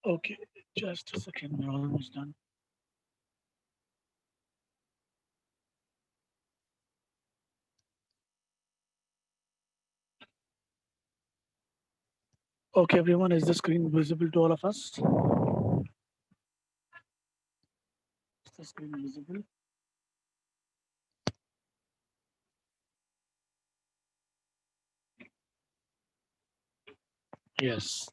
Okay, just a second. We're almost done. Okay, everyone, is the screen visible to all of us? Is the screen visible? Yes.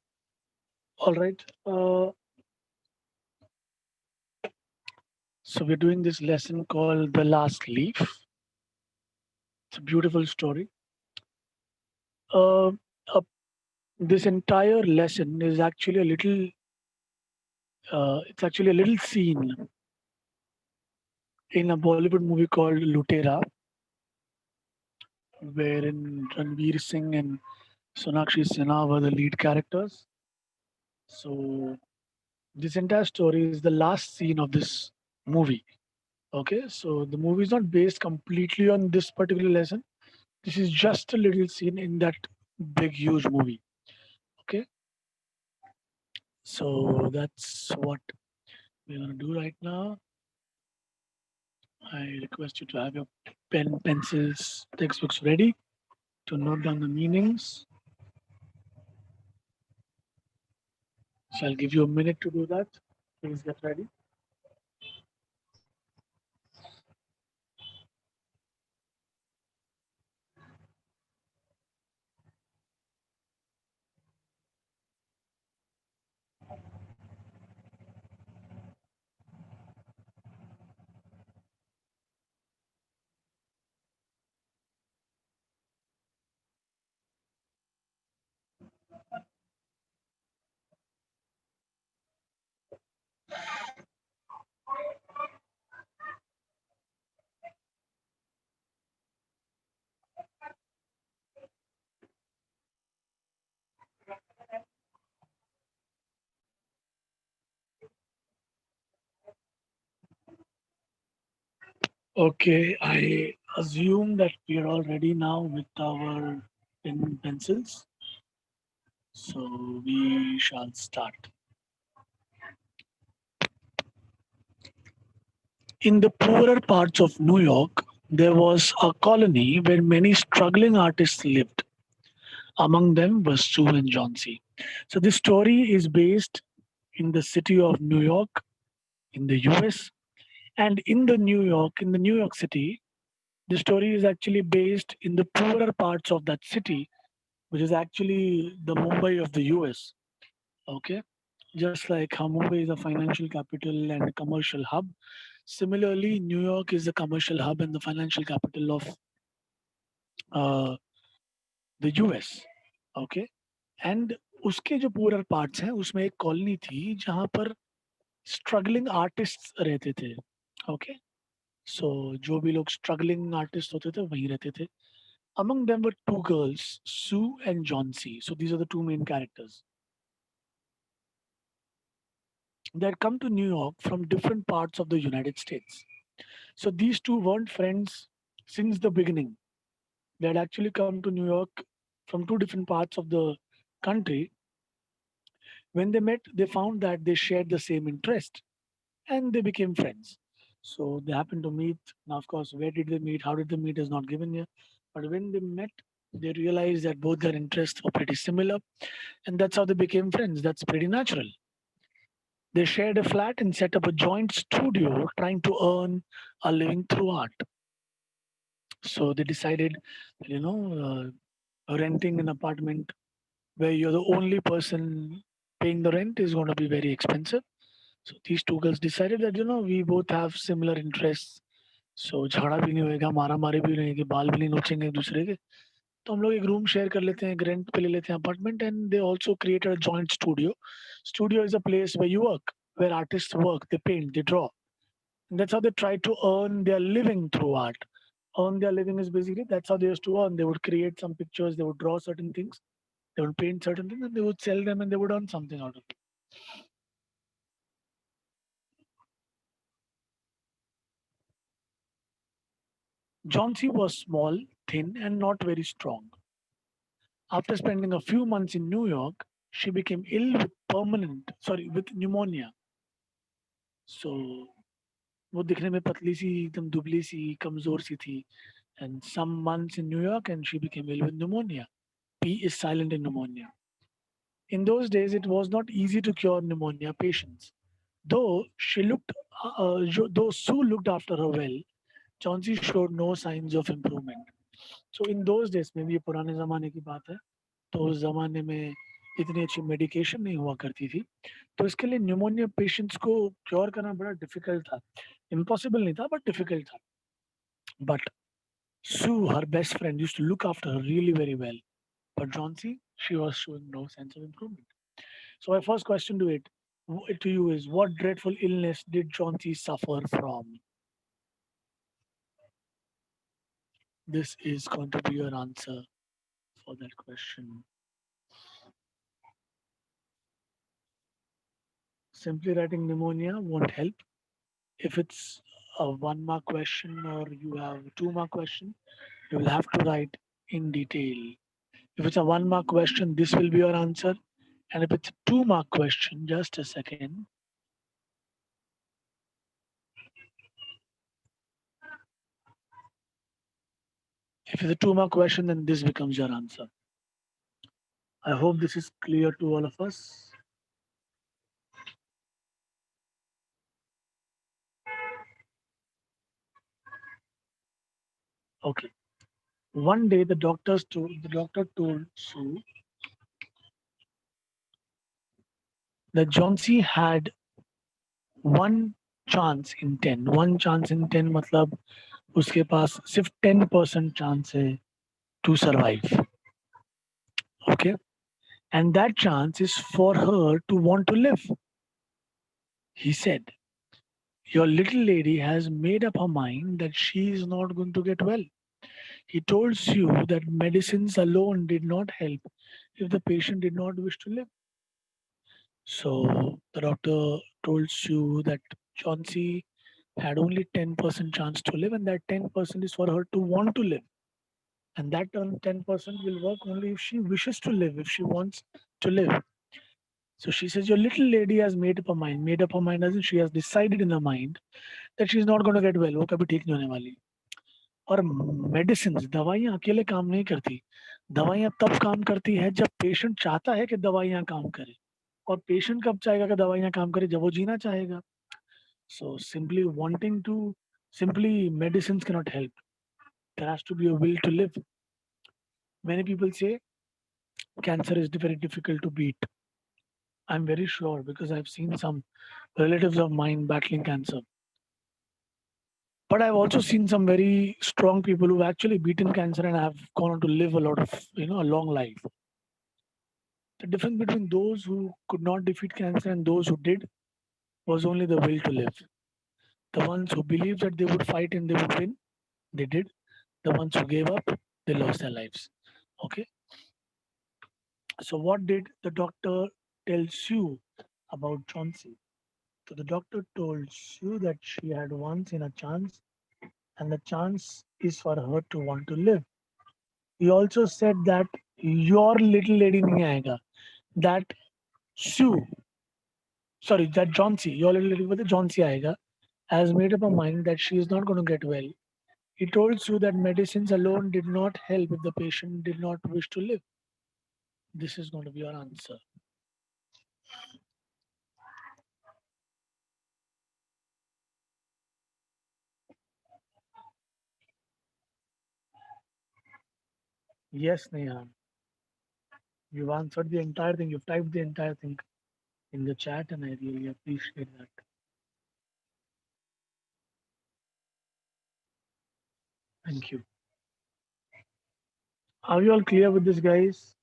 All right. So we're doing this lesson called The Last Leaf. It's a beautiful story. Uh, uh, this entire lesson is actually a little. It's actually a little scene in a Bollywood movie called Lutera, wherein Ranveer Singh and Sonakshi Sinha were the lead characters. So this entire story is the last scene of this movie. Okay, so the movie is not based completely on this particular lesson. This is just a little scene in that big, huge movie. Okay, so that's what we're gonna do right now. I request you to have your pen, pencils, textbooks ready to note down the meanings. So I'll give you a minute to do that. Please get ready. Okay, I assume that we are all ready now with our pen and pencils. So we shall start. In the poorer parts of New York, there was a colony where many struggling artists lived. Among them was Sue and John C. So this story is based in the city of New York in the US. And in the New York City, the story is actually based in the poorer parts of that city, which is actually the Mumbai of the US. Okay. Just like how Mumbai is a financial capital and a commercial hub, similarly, New York is the commercial hub and the financial capital of uh, the US. Okay. And उसके जो पूरर parts हैं उसमें एक colony थी जहाँ पर struggling artist रहते थे ओके सो जो भी लोग स्ट्रगलिंग आर्टिस्ट होते थे वहीं रहते थे among them were two girls Sue and John C. So these are the two main characters. They had come to New York from different parts of the United States. So these two weren't friends since the beginning. They had actually come to New York from two different parts of the country. When they met, they found that they shared the same interest and they became friends. So they happened to meet. Now, of course, where did they meet? How did they meet is not given here. But when they met, they realized that both their interests were pretty similar, and that's how they became friends. That's pretty natural. They shared a flat and set up a joint studio trying to earn a living through art. So they decided, you know, renting an apartment where you're the only person paying the rent is going to be very expensive. So these two girls decided that we both have similar interests. So झगड़ा भी नहीं होएगा, मारा-मारी भी नहीं होगी, बाल भी नहीं नोचेंगे एक दूसरे के। तो हम लोग एक रूम शेयर कर लेते हैं, एक रेंट पे ले लेते हैं apartment and they also created a joint studio. Studio is a place where you work, where artists work, they paint, they draw. And that's how they try to earn their living through art. Earn their living is basically that's how they used to earn. They would create some pictures, they would draw certain things, they would paint certain things, and they would sell them and they would earn something out of it. John C. was small, thin, and not very strong. After spending a few months in New York, she became ill with with pneumonia. So वो दिखने में पतली सी एकदम दुबली सी कमजोर सी थी. And some months in New York and she became ill with pneumonia. P is silent in pneumonia. In those days, it was not easy to cure pneumonia patients. Though though Sue looked after her well, Chauncey showed no signs of improvement. So in those days, में भी ये पुराने ज़माने की बात है, तो उस ज़माने में इतनी अच्छी मेडिकेशन नहीं हुआ करती थी, तो इसके लिए न्यूमोनिया पेशेंट्स को क्योर करना बड़ा डिफिकल्ट था. इम्पॉसिबल नहीं था, बट डिफिकल्ट था. But Sue, her best friend, used to look after her really very well. But Chauncey, she was showing no sense of improvement. So my first question to you is, what dreadful illness did Chauncey suffer from? This is going to be your answer for that question. Simply writing pneumonia won't help. If it's a 1 mark question or you have a 2 mark question, you will have to write in detail. If it's a 1 mark question, this will be your answer. And if it's a 2 mark question, just a second. If it's a 2 mark question, then this becomes your answer. I hope this is clear to all of us. Okay. One day, the doctor told Sue that Johnsy had one chance in 10. One chance in 10 मतलब उसके पास सिर्फ 10% chance है to survive. Okay. And that chance is for her to want to live. He said, your little lady has made up her mind that she is not going to get well. He told Sue that medicines alone did not help if the patient did not wish to live. So the doctor told Sue that Chauncey had only 10% chance to live, and that 10% is for her to want to live. And that 10% will work only if she wishes to live, if she wants to live. So she says, your little lady has made up her mind. Made up her mind as in she has decided in her mind that she's not going to get well. वो कभी ठीक नहीं होने वाली. और medicine दवाइयाँ अकेले काम नहीं करती. दवाइयाँ तब काम करती है जब पेशेंट चाहता है कि दवाइयाँ काम करें. और पेशेंट कब चाहेगा कि दवाइयाँ काम करें? जब वो जीना चाहेगा. So simply medicines cannot help. There has to be a will to live. Many people say cancer is very difficult to beat. I'm very sure because I've seen some relatives of mine battling cancer. But I've also seen some very strong people who've actually beaten cancer and have gone on to live a lot of, a long life. The difference between those who could not defeat cancer and those who did was only the will to live. The ones who believed that they would fight and they would win, they did. The ones who gave up, they lost their lives. Okay. So what did the doctor tell Sue about Chauncey? So the doctor told Sue that she had once in a chance, and the chance is for her to want to live. He also said that your little lady नहीं आएगा. That Sue, sorry, that Chauncey, your little lady with the Chauncey आएगा, has made up her mind that she is not going to get well. He told Sue that medicines alone did not help if the patient did not wish to live. This is going to be your answer. Yes, Neha. You've answered the entire thing. You've typed the entire thing in the chat, and I really appreciate that. Thank you. Are you all clear with this, guys?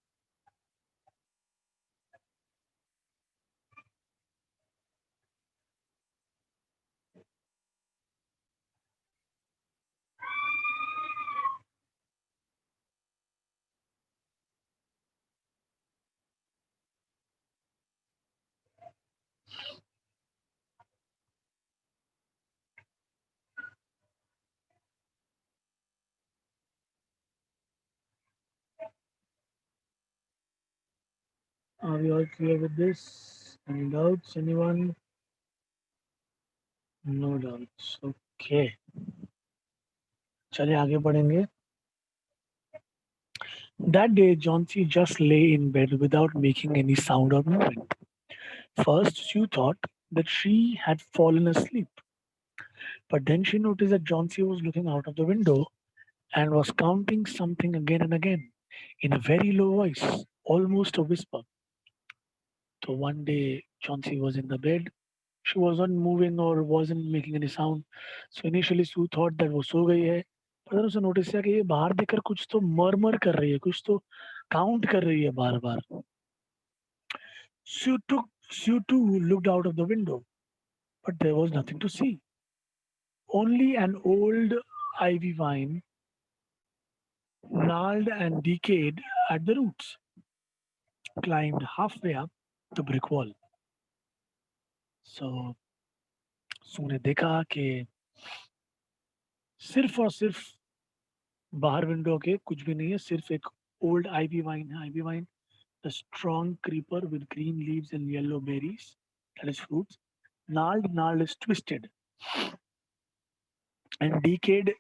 Are we all clear with this? Any doubts? Anyone? No doubts. Okay. चलिए आगे बढ़ेंगे. That day, Johnsy just lay in bed without making any sound or movement. First, Sue thought that she had fallen asleep, but then she noticed that Johnsy was looking out of the window and was counting something again and again in a very low voice, almost a whisper. So one day, Chauncey was in the bed. She wasn't moving or wasn't making any sound. So initially, Sue thought that वो सो गई है. पर then उसे notice किया कि ये बाहर देखकर कुछ तो मरमर कर रही है, कुछ तो काउंट कर रही है बार बार. Sue too looked out of the window, but there was nothing to see. Only an old ivy vine, gnarled and decayed at the roots, climbed halfway up the brick wall. So सू ने देखा कि सिर्फ और सिर्फ बाहर window के कुछ भी नहीं है, सिर्फ एक ओल्ड आईवी वाइन है. Ivy vine, the strong creeper with green leaves and yellow berries, that is fruits. Gnarled is twisted and decayed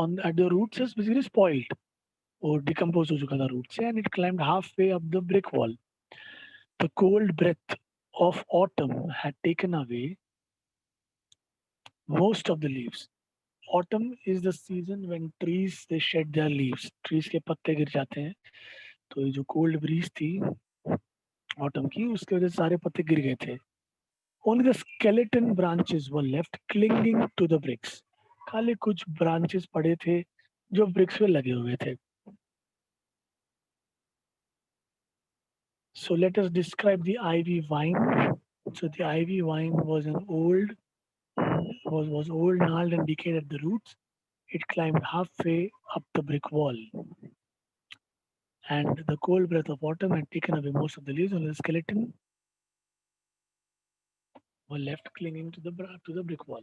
on at the roots is basically spoiled or decomposed हो चुका था roots से, and it climbed halfway up the brick wall. The cold breath of autumn had taken away most of the leaves. Autumn is the season when trees they shed their leaves. Trees के पत्ते गिर जाते हैं. तो ये जो cold bridge थी autumn की, उसकी वजह से सारे पत्ते गिर गए थे. Only the skeleton branches were left clinging to the bricks. खाली कुछ branches पड़े थे जो bricks पे लगे हुए थे. So let us describe the ivy vine. So the ivy vine was was old, gnarled and decayed at the roots. It climbed halfway up the brick wall, and the cold breath of autumn had taken away most of the leaves, and the skeleton were left clinging to to the brick wall.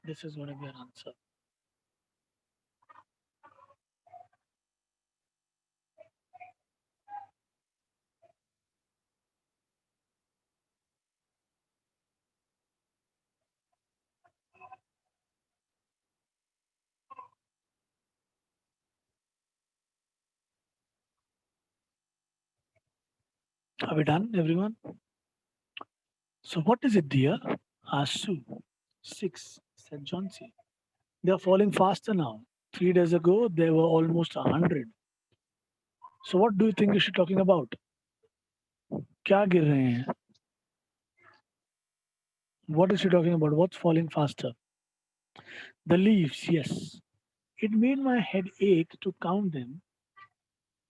This is going to be an answer. Are we done, everyone? So what is it, dear? Asked Sue. 6, said Johnsy. They are falling faster now. 3 days ago, they were almost 100. So what do you think is she talking about? क्या गिर रहे हैं? What is she talking about? What's falling faster? The leaves, yes. It made my head ache to count them,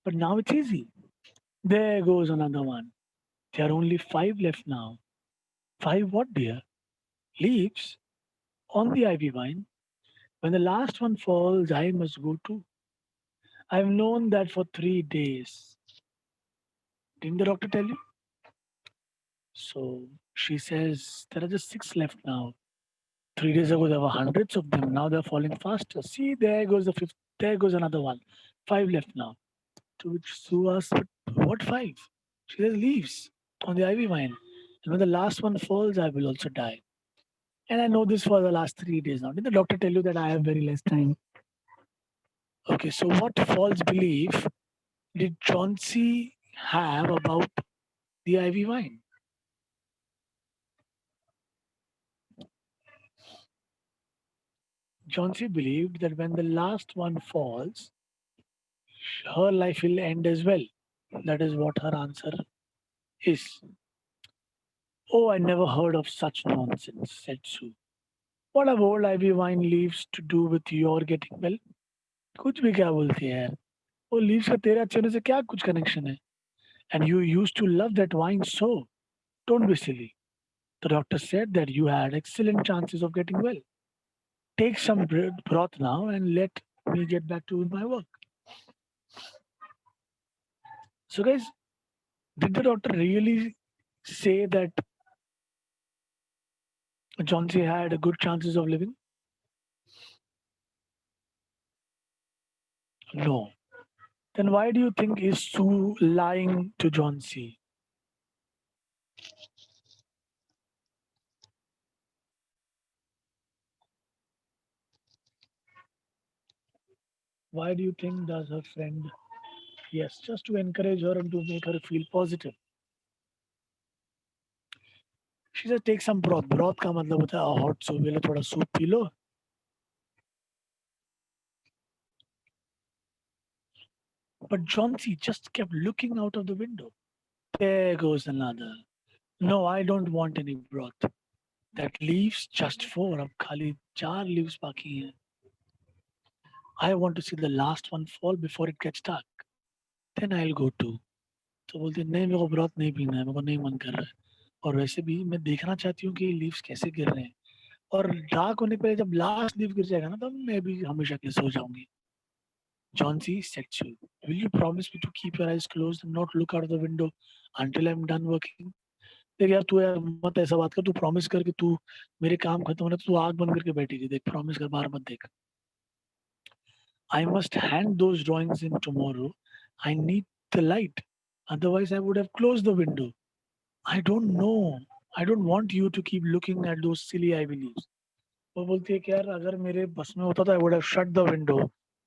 but now it's easy. There goes another one. There are only 5 left now. 5 what, dear? Leaves on the ivy vine. When the last one falls, I must go too. I've known that for 3 days. Didn't the doctor tell you? So she says there are just 6 left now. 3 days ago there were hundreds of them. Now they're falling faster. See, there goes the fifth. There goes another one. 5 left now. To which Sue asks, "But what 5?" She says, "Leaves on the ivy vine. And when the last one falls, I will also die. And I know this for the last 3 days now. Did the doctor tell you that I have very less time?" Okay, so what false belief did Chauncey have about the ivy vine? Chauncey believed that when the last one falls, her life will end as well. That is what her answer is. Oh, I never heard of such nonsense, said Sue. What have old ivy vine leaves to do with your getting well? कुछ भी क्या बोलती है यार. वो leaves का तेरे अच्छे होने से क्या कुछ connection है? And you used to love that wine so. Don't be silly. The doctor said that you had excellent chances of getting well. Take some broth now and let me get back to my work. So, guys, did the doctor really say that Johnsy had good chances of living? No. Then why do you think is Sue lying to John C? Why do you think does her friend? Yes, just to encourage her and to make her feel positive. She said take some broth. Broth का मतलब होता है hot soup. ये लो थोड़ा soup P low. But John C just kept looking out of the window. There goes another. No, I don't want any broth. That leaves just four. अब खाली चार leaves बाकी हैं. I want to see the last one fall before it gets dark. Then I'll go too. तो बोलती है नहीं मेरे को ब्रॉथ नहीं पीना है मेरे को नहीं मन कर रहा है और वैसे भी मैं देखना चाहती हूँ कि ये लीव्स कैसे गिर रहे हैं और डार्क होने पे जब लास्ट लीव गिर जाएगा ना तब मैं भी हमेशा के सो जाऊंगी. John C said to you, will you promise me to keep your eyes closed and not look out of the window until I'm done working? देख यार मत ऐसा बात कर तू प्रॉमिस कर कि तू मेरे काम खत्म होने तू आग बंद करके बैठी थी देख प्रॉमिस कर बाहर मत देख. I must hand those drawings in tomorrow. I need the light. Otherwise, I would have closed the window. I don't know. I don't want you to keep looking at those silly ivy leaves. वो बोलती है कि यार अगर मेरे बस में होता तो I would have shut the window.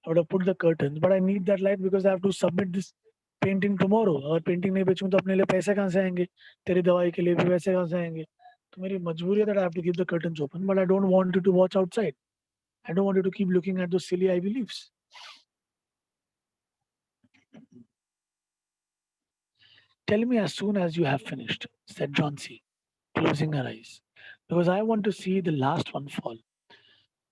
I would have put the curtains. But I need that light because I have to submit this painting tomorrow. अगर पेंटिंग नहीं बेचूं तो अपने लिए पैसे कहाँ से आएंगे तेरी दवाई के लिए भी पैसे कहाँ से आएंगे तो मेरी मजबूरी है that I have to keep the curtains open. But I don't want you to watch outside. I don't want you to keep looking at those silly ivy leaves. Tell me as soon as you have finished, said John C, closing her eyes. Because I want to see the last one fall.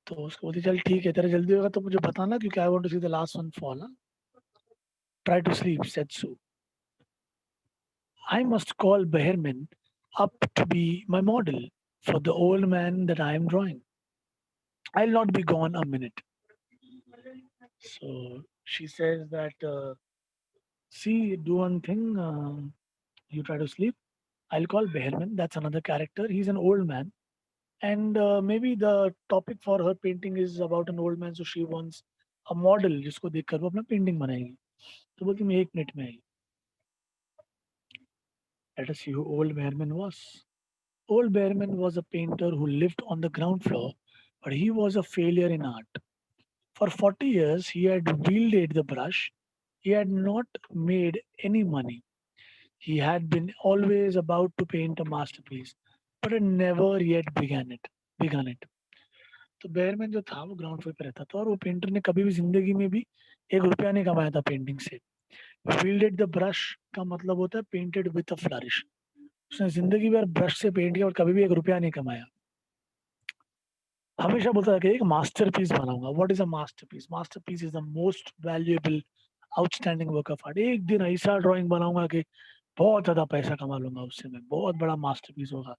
तो उसको बोलती चल ठीक है तेरा जल्दी होगा तो मुझे बताना क्योंकि I want to see the last one fall. Huh? Try to sleep, said Sue. I must call Behrman up to be my model for the old man that I am drawing. I'll not be gone a minute. So she says that, see, do one thing, you try to sleep. I'll call Behrman, that's another character. He's an old man. And maybe the topic for her painting is about an old man, so she wants a model जिसको देखकर वो अपना painting बनाएगी. तो बोलती मैं 1 minute में आई. Let us see who old Behrman was. Old Behrman was a painter who lived on the ground floor, but he was a failure in art. For 40 years, he had wielded the brush. He had not made any money. He had been always about to paint a masterpiece, but had never yet begun it. तो बेयरमैन जो था वो ground floor पे रहता था और वो painter ने कभी भी जिंदगी में भी 1 रुपया नहीं कमाया था पेंटिंग से. फील्डेड द ब्रश का मतलब होता है पेंटेड विथ अ फ्लरिश. उसने जिंदगी भर ब्रश से पेंट किया और कभी भी 1 रुपया नहीं कमाया. हमेशा बोलता था कि एक मास्टरपीस बनाऊंगा. What is a masterpiece? Masterpiece is the most valuable outstanding work of art. एक दिन ऐसा ड्राइंग बनाऊंगा कि बहुत ज्यादा पैसा कमा लूंगा उससे. मैं बहुत बड़ा मास्टरपीस होगा.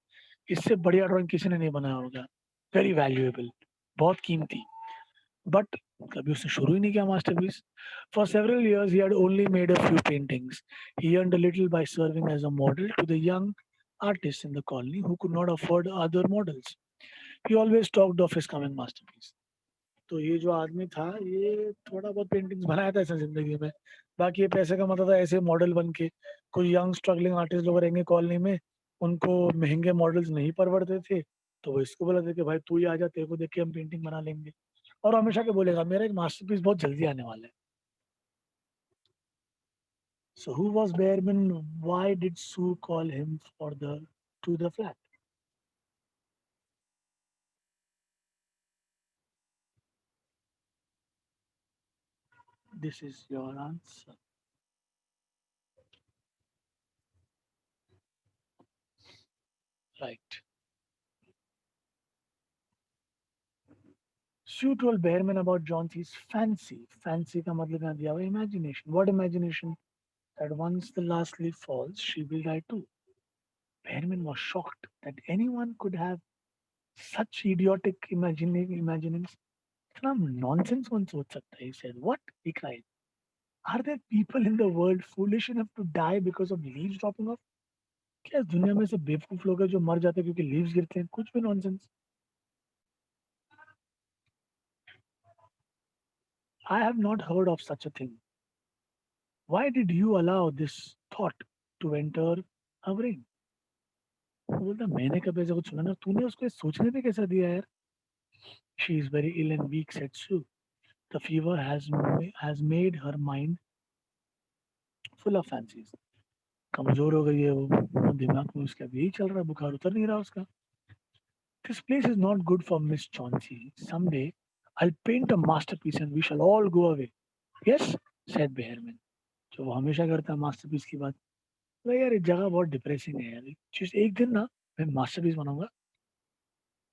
इससे बढ़िया ड्राइंग किसी ने नहीं बनाया होगा. वेरी वैल्यूएबल, बहुत कीमती. बट कभी उसने शुरू ही नहीं किया masterpiece. For several years he had only made a few paintings. He earned a little by serving as a model to the young artists in the colony who could not afford other models. He always talked of his coming masterpiece. तो ये जो आदमी था ये थोड़ा बहुत paintings बनाया था ऐसा जिंदगी में. बाकी ये पैसे कमाता था ऐसे मॉडल बन के. कोई यंग स्ट्रगलिंग आर्टिस्ट लोग रहेंगे कॉलोनी में, उनको महंगे मॉडल्स नहीं परवड़ते थे तो वो इसको बोला था कि भाई तू ही आ जा, तेरे को देख के हम पेंटिंग बना लेंगे. और हमेशा के बोलेगा मेरा एक मास्टरपीस बहुत जल्दी आने वाला है. So who was Behrman? Why did Sue call him for the to the flat? This is your answer. Right. Sue told Behrman about Johnson's fancy. Fancy का मतलब यहाँ दिया हुआ imagination. What imagination? That once the last leaf falls, she will die too. Behrman was shocked that anyone could have such idiotic imaginings. इतना nonsense कौन सोच सकता है? He said. What? He cried. Are there people in the world foolish enough to die because of leaves dropping off? क्या इस दुनिया में से बेवकूफ लोग हैं जो मर जाते हैं क्योंकि लीव्स गिरते हैं? कुछ भी nonsense. I have not heard of such a thing. Why did you allow this thought to enter our brain? वो बोलता मैंने कभी ऐसा कुछ सुना ना तूने उसको ये सोचने पे कैसा दिया यार. She is very ill and weak, said Sue. The fever has made her mind full of fancies. कमजोर हो गई है वो दिमाग में उसका भी यही चल रहा है बुखार उतर नहीं रहा उसका. This place is not good for Miss Chauncey. Someday I'll paint a masterpiece and we shall all go away. Yes, said Behrman. जो वो हमेशा करता है मास्टरपीस की बात. तो यार ये जगह बहुत डिप्रेसिंग है यार. जिस एक दिन ना मैं मास्टरपीस बनाऊंगा,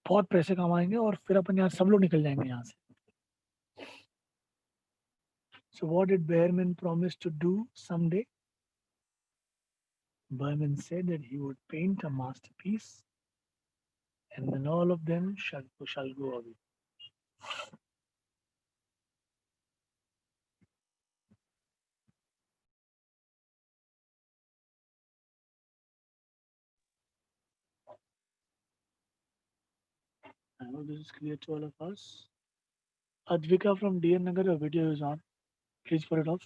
बहुत पैसे कमाएंगे और फिर अपन यहाँ सब लोग निकल जाएंगे यहाँ से. So what did Behrman promise to do someday? Berman said that he would paint a masterpiece and then all of them shall go away. I hope this is clear to all of us. Advika from DN Nagar, your video is on. Please put it off.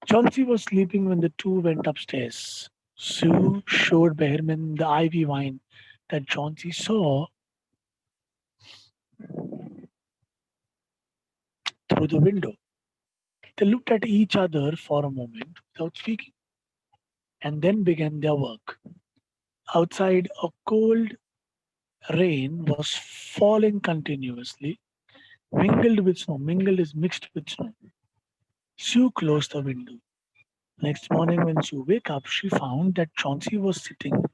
Chauncey was sleeping when the two went upstairs. Sue showed Behrman the ivy vine that Chauncey saw through the window. They looked at each other for a moment without speaking and then began their work. Outside, a cold rain was falling continuously, mingled with snow. Mingled is mixed with snow. Sue closed the window. Next morning, when she woke up, she found that Chauncey was staring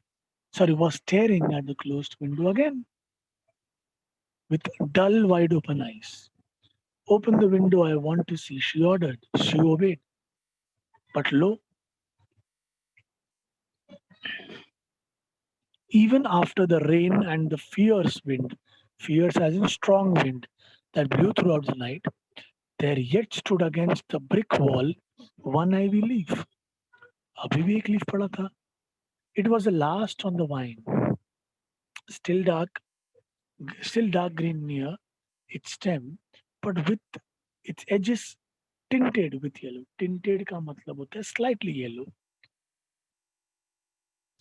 at the closed window again with dull, wide open eyes. Open the window, I want to see, she ordered. She obeyed. But lo, even after the rain and the fierce as in strong wind that blew throughout the night, there yet stood against the brick wall one ivy leaf. अभी भी एक leaf पड़ा था. It was the last on the vine, still dark, still dark green near its stem, but with its edges tinted with yellow. Tinted का मतलब होता है slightly yellow.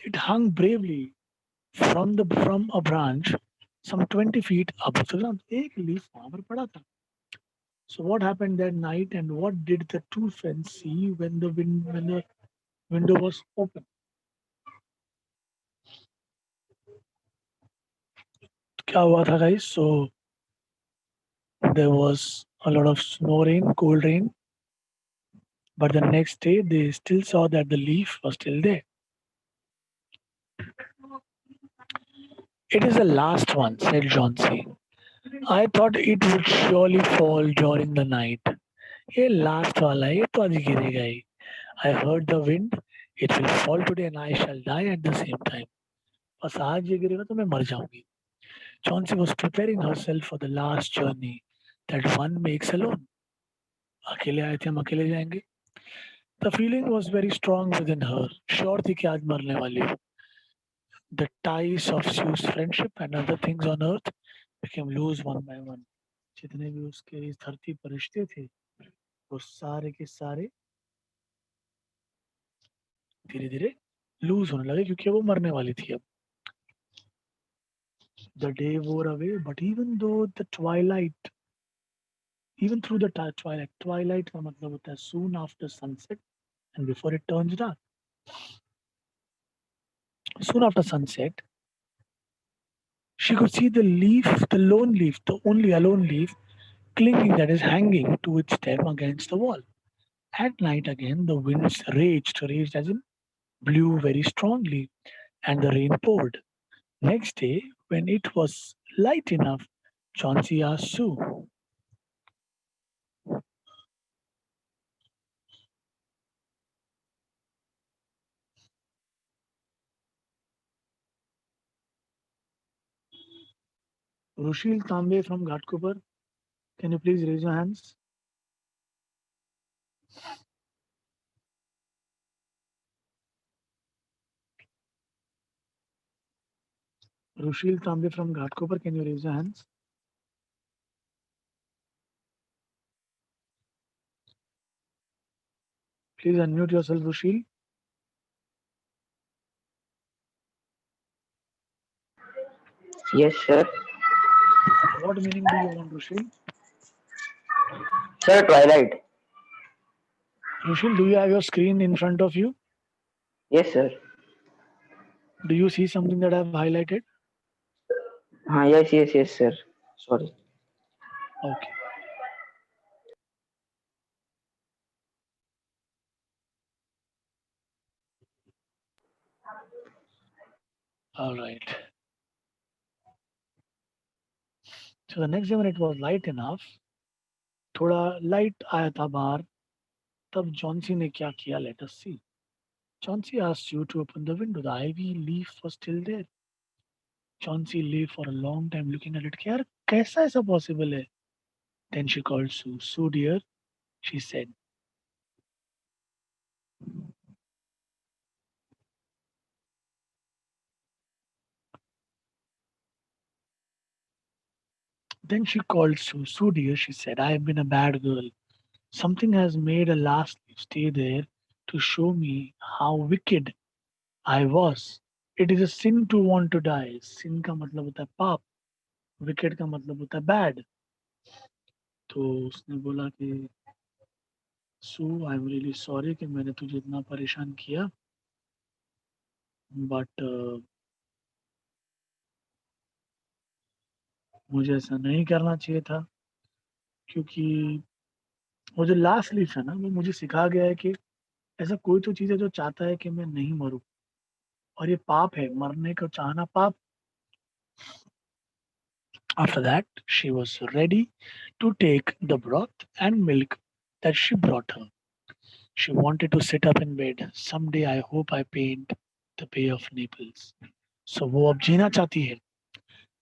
It hung bravely from a branch some 20 feet above the ground. एक leaf वहां पर पड़ा था. So what happened that night and what did the two friends see when the window was open? क्या हुआ था guys? So there was a lot of snow rain, cold rain, but the next day they still saw that the leaf was still there. It is the last one, said Johnsy. I thought it would surely fall during the night. ये last वाला है, ये तो आज गिरेगा ही. I heard the wind. It will fall today and I shall die at the same time. बस आज ये गिरेगा तो मैं मर जाऊंगी. Chauncey was preparing herself for the last journey that one makes alone. अकेले आए थे हम अकेले जाएंगे. The feeling was very strong within her. Sure थी कि आज मरने वाली हूँ. The ties of Sue's friendship and other things on earth became loose one by one. जितने भी उसके इस धरती पर रिश्ते थे वो सारे के सारे धीरे धीरे लूज होने लगे क्योंकि वो मरने वाली थी अब. The day wore away, but even through the twilight का मतलब होता है soon after sunset and before it turns dark. Soon after sunset, she could see the lone leaf, the only alone leaf, clinging that is hanging to its stem against the wall. At night again, the winds raged as in blew very strongly, and the rain poured. Next day, when it was light enough, Chauncey asked Sue, Rushil Tambe from Ghatkopar, can you please raise your hands? Rushil Tambe from Ghatkopar, can you raise your hands? Please unmute yourself, Rushil. Yes, sir. What meaning do you want, Rushil? Sir, Twilight. Rushil, do you have your screen in front of you? Yes, sir. Do you see something that I've highlighted? Yes, yes, yes, sir. Sorry. Okay. All right. So the next day when it was light enough, थोड़ा light आया था बाहर, तब Johnsy ने क्या किया? Let us see. Chauncey asked you to open the window. The ivy leaf was still there. Chauncey lay for a long time looking at it. यार कैसा ऐसा possible है? Then she called Sue. Sue dear, she said. Then she called Sue. Sue dear, she said, I have been a bad girl. Something has made a last leaf stay there to show me how wicked I was. It is a sin to want to die. Sin का मतलब होता है पाप. Wicked का मतलब होता है bad. तो उसने बोला कि सू आई एम रियली सॉरी कि मैंने तुझे इतना परेशान किया बट मुझे ऐसा नहीं करना चाहिए था क्योंकि वो जो लास्ट लीफ है ना वो मुझे सिखा गया है कि ऐसा कोई तो चीज़ है जो चाहता है कि मैं नहीं मरूं और ये पाप है मरने को चाहना पाप. After that, she was ready to take the broth and milk that she brought her. She wanted to sit up in bed. Someday I hope I paint the Bay of Naples. So वो अब जीना चाहती है.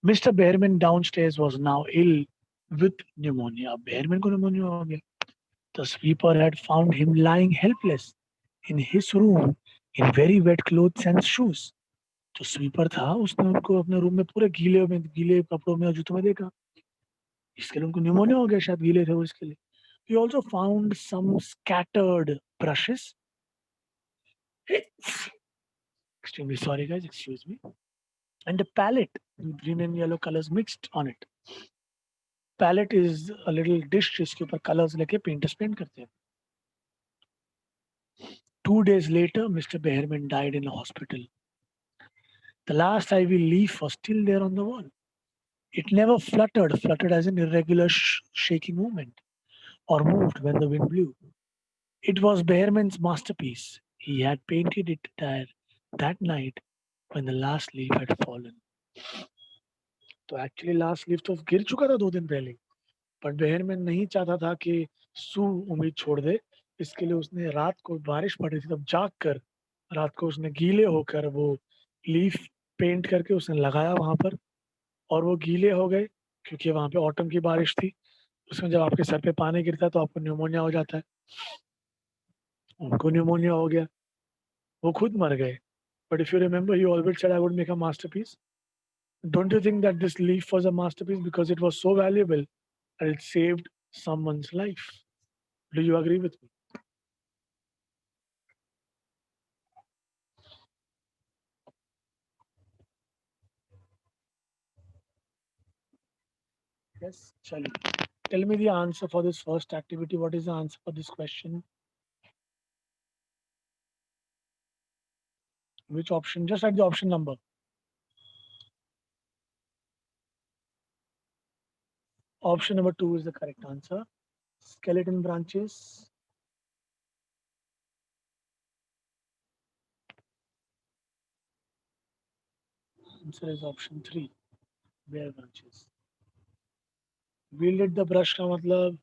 Mr. Behrman downstairs was now ill with pneumonia. Behrman को pneumonia हो गया. The sweeper had found him lying helpless in his room in very wet clothes and shoes. जो sweeper था उसने उनको अपने रूम में पूरे गीले कपड़ों में और जूतों में देखा. इसके लिए उनको न्यूमोनिया हो गया शायद गीले थे वो इसके लिए. He also found some scattered brushes. Extremely sorry guys, excuse me. And a palette with green and yellow colors mixed on it. Palette is a little dish जिसके ऊपर colors लेके painters paint करते हैं. 2 days later, Mr. Behrman died in a hospital. The last ivy leaf was still there on the wall. It never fluttered as an irregular shaking movement, or moved when the wind blew. It was Behrman's masterpiece. He had painted it there that night when the last leaf had fallen. तो actually last leaf तो गिर चुका था 2 दिन पहले. But Behrman नहीं चाहता था कि सू उम्मीद छोड़ दे. इसके लिए उसने रात को बारिश पड़ रही थी तब जाग कर रात को उसने गीले होकर वो लीफ पेंट करके उसने लगाया वहां पर और वो गीले हो गए क्योंकि वहां पे ऑटम की बारिश थी. उसमें जब आपके सर पे पानी गिरता है तो आपको न्यूमोनिया हो जाता है. उनको न्यूमोनिया हो गया. वो खुद मर गए. But if you remember you always said I would make a masterpiece. Don't you think that this leaf was a masterpiece because it was so valuable and it saved someone's life? Do you agree with me? Yes, Chali. Tell me the answer for this first activity. What is the answer for this question? Which option? Just write the option number. Option number 2 is the correct answer. Skeleton branches. Answer is option 3. Bare branches. Wielded the brush का मतलब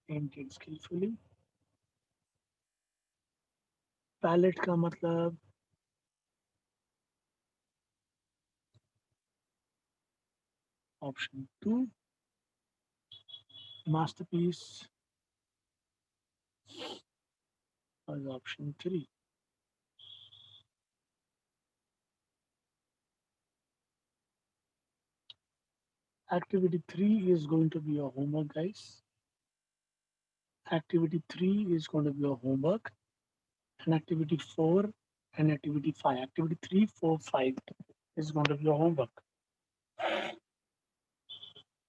painted skillfully. Palette का मतलब option 2. Masterpiece was option 3. Activity 3 is going to be a homework, guys. Activity 3 is going to be a homework, and activity 4 and activity 5. Activity 3, 4, 5 is going to be a homework.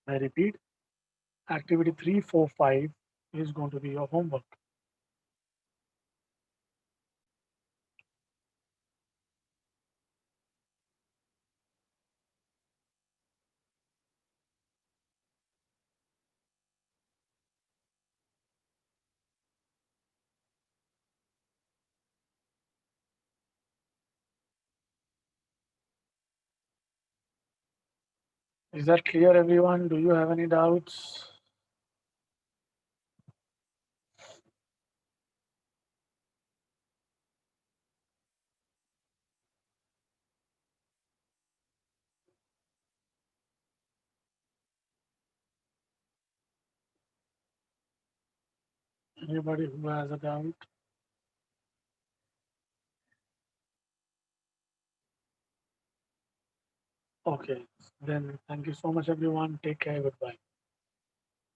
I repeat, activity 3, 4, 5 is going to be your homework. Is that clear, everyone? Do you have any doubts? Anybody who has a doubt? Okay, then thank you so much, everyone. Take care. Goodbye.